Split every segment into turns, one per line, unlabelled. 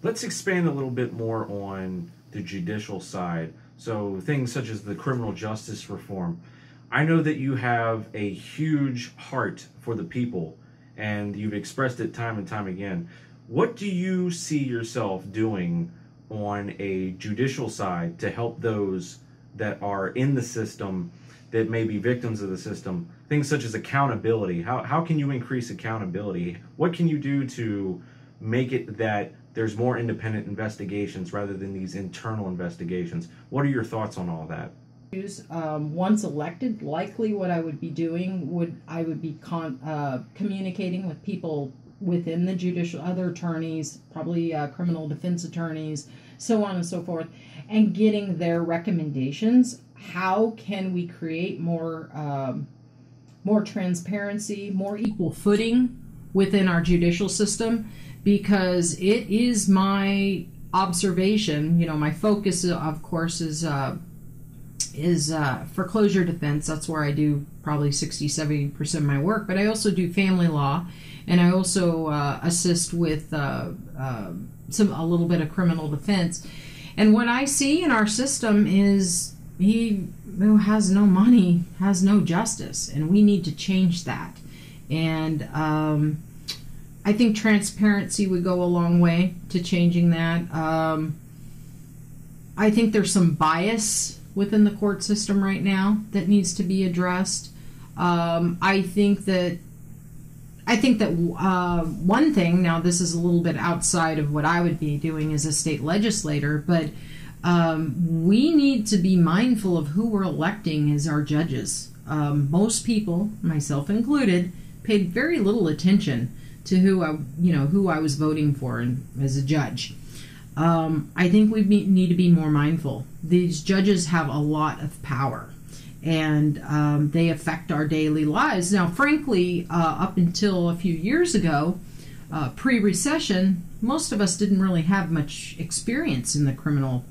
Let's expand a little bit more on the judicial side. So things such as the criminal justice reform. I know that you have a huge heart for the people, and you've expressed it time and time again. What do you see yourself doing on a judicial side to help those that are in the system, that may be victims of the system? Things such as accountability. How can you increase accountability? What can you do to make it that there's more independent investigations rather than these internal investigations? What are your thoughts on all that?
Once elected, likely what I would be doing I would be communicating with people within the judicial, other attorneys, probably criminal defense attorneys, so on and so forth, and getting their recommendations. How can we create more transparency, more equal footing within our judicial system? Because it is my observation, my focus, of course, is foreclosure defense. That's where I do probably 60-70% of my work, but I also do family law, and I also assist with a little bit of criminal defense. And what I see in our system is he who has no money has no justice, and we need to change that. And I think transparency would go a long way to changing that. I think there's some bias within the court system right now that needs to be addressed. I think that one thing, now this is a little bit outside of what I would be doing as a state legislator, but we need to be mindful of who we're electing as our judges. Most people, myself included, paid very little attention to who I was voting for as a judge. I think we need to be more mindful. These judges have a lot of power, and they affect our daily lives. Now, frankly, up until a few years ago, pre-recession, most of us didn't really have much experience in the criminal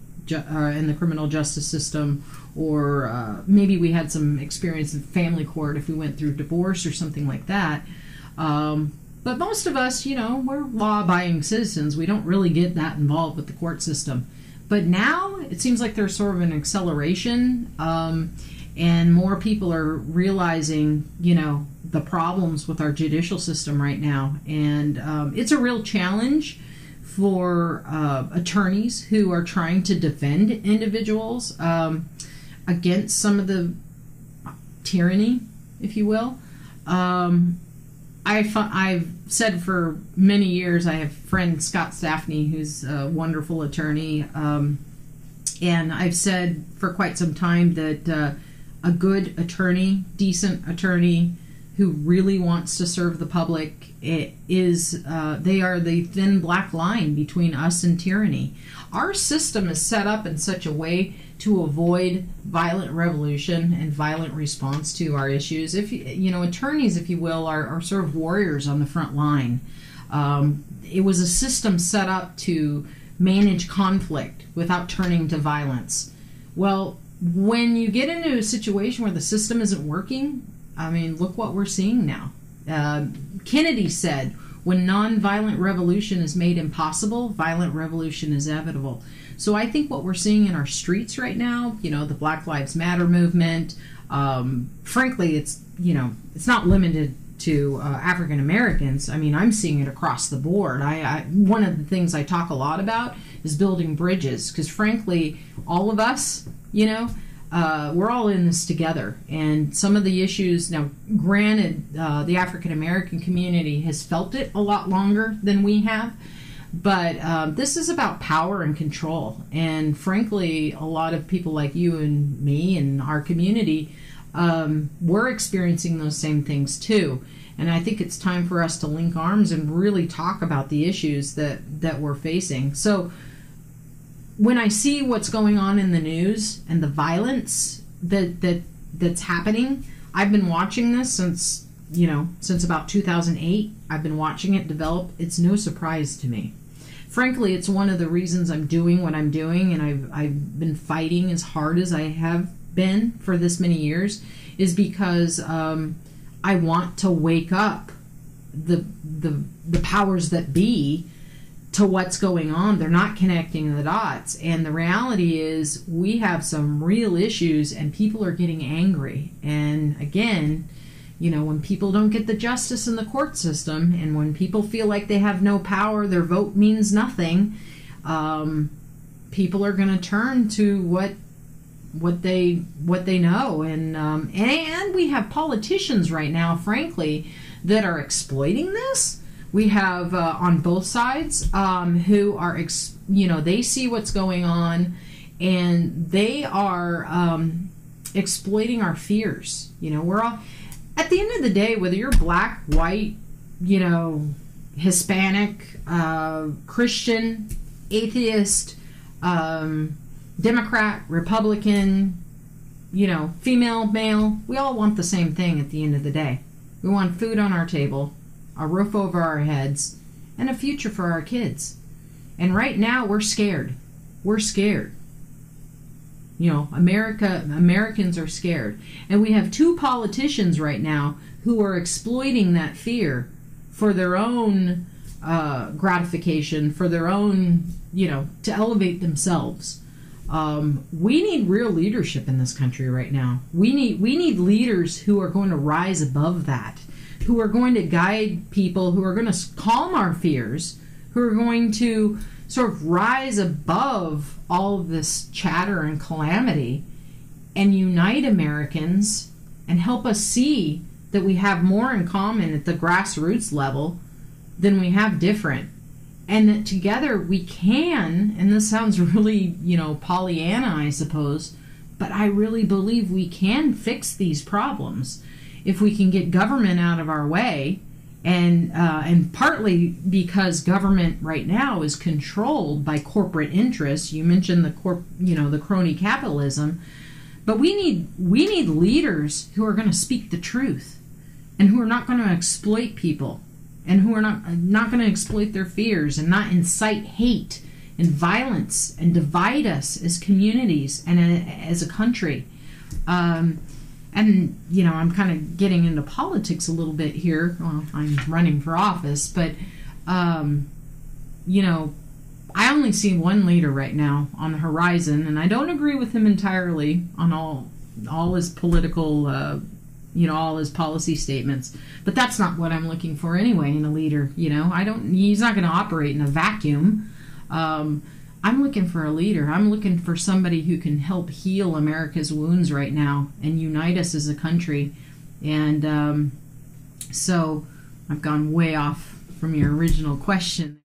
justice system, or maybe we had some experience in family court if we went through divorce or something like that. But most of us, we're law-abiding citizens. We don't really get that involved with the court system. But now it seems like there's sort of an acceleration, and more people are realizing, the problems with our judicial system right now. And it's a real challenge for attorneys who are trying to defend individuals against some of the tyranny, if you will. I've said for many years, I have a friend, Scott Staffney, who's a wonderful attorney, and I've said for quite some time that a good attorney, decent attorney, who really wants to serve the public, they are the thin black line between us and tyranny. Our system is set up in such a way to avoid violent revolution and violent response to our issues. Attorneys, if you will, are sort of warriors on the front line. It was a system set up to manage conflict without turning to violence. Well, when you get into a situation where the system isn't working, look what we're seeing now. Kennedy said, when nonviolent revolution is made impossible, violent revolution is inevitable. So I think what we're seeing in our streets right now, the Black Lives Matter movement, frankly, it's not limited to African Americans. I'm seeing it across the board. One of the things I talk a lot about is building bridges, because frankly, all of us, we're all in this together. And some of the issues, now granted, the African American community has felt it a lot longer than we have, but this is about power and control. And frankly, a lot of people like you and me and our community, we're experiencing those same things too. And I think it's time for us to link arms and really talk about the issues that we're facing. So when I see what's going on in the news and the violence that's happening, I've been watching this since about 2008. I've been watching it develop. It's no surprise to me. Frankly, it's one of the reasons I'm doing what I'm doing, and I've been fighting as hard as I have been for this many years, is because I want to wake up the powers that be to what's going on. They're not connecting the dots. And the reality is we have some real issues and people are getting angry. And again, you know, when people don't get the justice in the court system and when people feel like they have no power, their vote means nothing, people are going to turn to what they know. And we have politicians right now, frankly, that are exploiting this. We have on both sides who are, they see what's going on, and they are exploiting our fears. You know, we're all, at the end of the day, whether you're black, white, you know, Hispanic, Christian, atheist, Democrat, Republican, you know, female, male, we all want the same thing at the end of the day. We want food on our table, a roof over our heads, and a future for our kids. And right now, we're scared. We're scared. You know, Americans are scared. And we have two politicians right now who are exploiting that fear for their own gratification, for their own, you know, to elevate themselves. We need real leadership in this country right now. We need leaders who are going to rise above that, who are going to guide people, who are going to calm our fears, who are going to sort of rise above all of this chatter and calamity and unite Americans and help us see that we have more in common at the grassroots level than we have different. And that together we can, and this sounds really, you know, Pollyanna, I suppose, but I really believe we can fix these problems if we can get government out of our way, and partly because government right now is controlled by corporate interests. You mentioned the crony capitalism, but we need leaders who are going to speak the truth and who are not going to exploit people and who are not going to exploit their fears and not incite hate and violence and divide us as communities and as a country. And, you know, I'm kind of getting into politics a little bit here. Well, I'm running for office, but, you know, I only see one leader right now on the horizon, and I don't agree with him entirely on all his political, all his policy statements. But that's not what I'm looking for anyway in a leader. You know, he's not going to operate in a vacuum. I'm looking for a leader. I'm looking for somebody who can help heal America's wounds right now and unite us as a country. And so I've gone way off from your original question.